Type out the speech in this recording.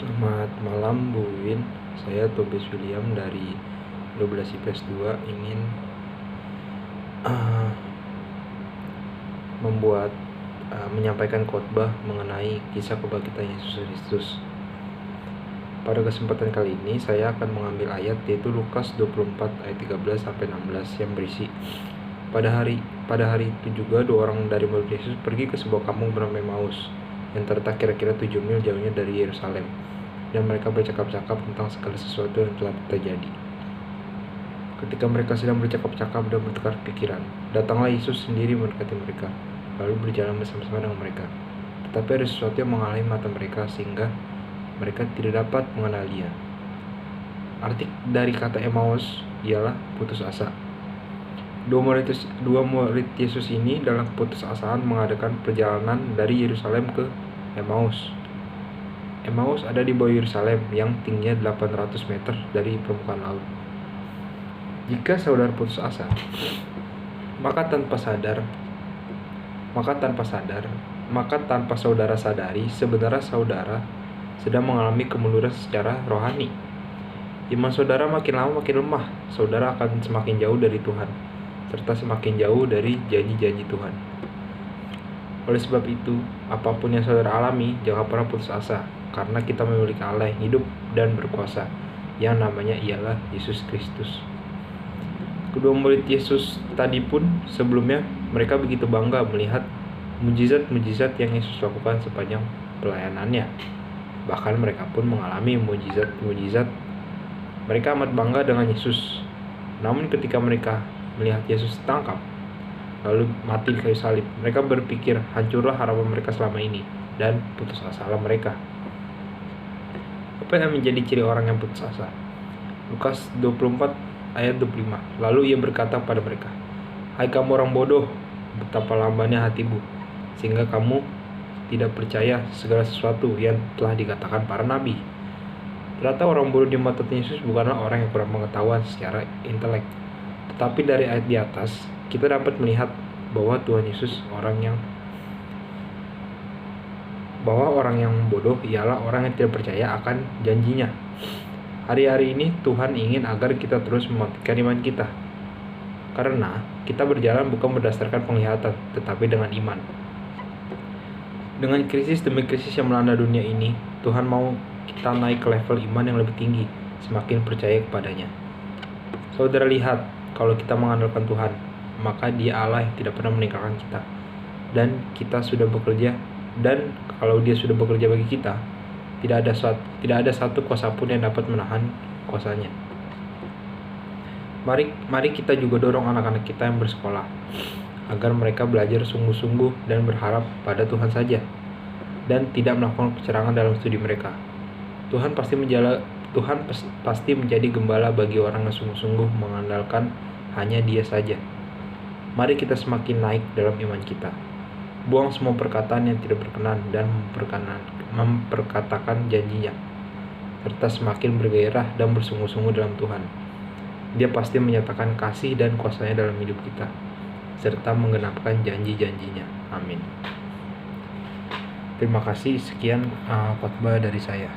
Selamat malam Bu Win, saya Tobis William dari 12 IPS 2 ingin menyampaikan khotbah mengenai kisah kebangkitan Yesus Kristus. Pada kesempatan kali ini saya akan mengambil ayat yaitu Lukas 24 ayat 13 sampai 16 yang berisi pada hari itu juga 2 orang dari murid Yesus pergi ke sebuah kampung bernama Emmaus yang terletak kira-kira 7 mil jauhnya dari Yerusalem, dan mereka bercakap-cakap tentang segala sesuatu yang telah terjadi. Ketika mereka sedang bercakap-cakap dan bertukar pikiran, datanglah Yesus sendiri mendekati mereka, lalu berjalan bersama-sama dengan mereka. Tetapi ada sesuatu yang menghalangi mata mereka sehingga mereka tidak dapat mengenal Dia. Arti dari kata Emmaus ialah putus asa. Dua murid Yesus ini dalam keputusasaan mengadakan perjalanan dari Yerusalem ke Emmaus. Emmaus ada di bawah Yerusalem yang tingginya 800 meter dari permukaan laut. Jika saudara putus asa, maka tanpa saudara sadari, sebenarnya saudara sedang mengalami kemunduran secara rohani. Iman saudara makin lama makin lemah, saudara akan semakin jauh dari Tuhan, serta semakin jauh dari janji-janji Tuhan. Oleh sebab itu, apapun yang saudara alami, jangan pernah putus asa, karena kita memiliki Allah yang hidup dan berkuasa, yang namanya ialah Yesus Kristus. Kedua murid Yesus tadi pun sebelumnya mereka begitu bangga melihat mujizat-mujizat yang Yesus lakukan sepanjang pelayanannya. Bahkan mereka pun mengalami mujizat-mujizat. Mereka amat bangga dengan Yesus. Namun ketika mereka melihat Yesus ditangkap lalu mati di kayu salib, mereka berpikir hancurlah harapan mereka selama ini dan putus asalah mereka. Apa yang menjadi ciri orang yang putus asa? Lukas 24 ayat 25. Lalu ia berkata kepada mereka, "Hai kamu orang bodoh, betapa lambannya hatimu, sehingga kamu tidak percaya segala sesuatu yang telah dikatakan para nabi." Ternyata orang bodoh di mata Yesus bukanlah orang yang kurang pengetahuan secara intelek. Tetapi dari ayat di atas, kita dapat melihat bahwa orang yang bodoh ialah orang yang tidak percaya akan janjinya. Hari-hari ini Tuhan ingin agar kita terus membangkitkan iman kita, karena kita berjalan bukan berdasarkan penglihatan, tetapi dengan iman. Dengan krisis demi krisis yang melanda dunia ini, Tuhan mau kita naik ke level iman yang lebih tinggi, semakin percaya kepadanya. Saudara lihat, kalau kita mengandalkan Tuhan, maka Dia Allah yang tidak pernah meninggalkan kita, dan kalau Dia sudah bekerja bagi kita, tidak ada satu kuasa pun yang dapat menahan kuasanya. Mari kita juga dorong anak-anak kita yang bersekolah agar mereka belajar sungguh-sungguh dan berharap pada Tuhan saja, dan tidak melakukan kecurangan dalam studi mereka. Tuhan pasti menjadi gembala bagi orang yang sungguh-sungguh mengandalkan hanya Dia saja. Mari kita semakin naik dalam iman kita. Buang semua perkataan yang tidak berkenan dan memperkatakan janjinya, serta semakin bergairah dan bersungguh-sungguh dalam Tuhan. Dia pasti menyatakan kasih dan kuasanya dalam hidup kita, serta menggenapkan janji-janjinya. Amin. Terima kasih. Sekian khotbah dari saya.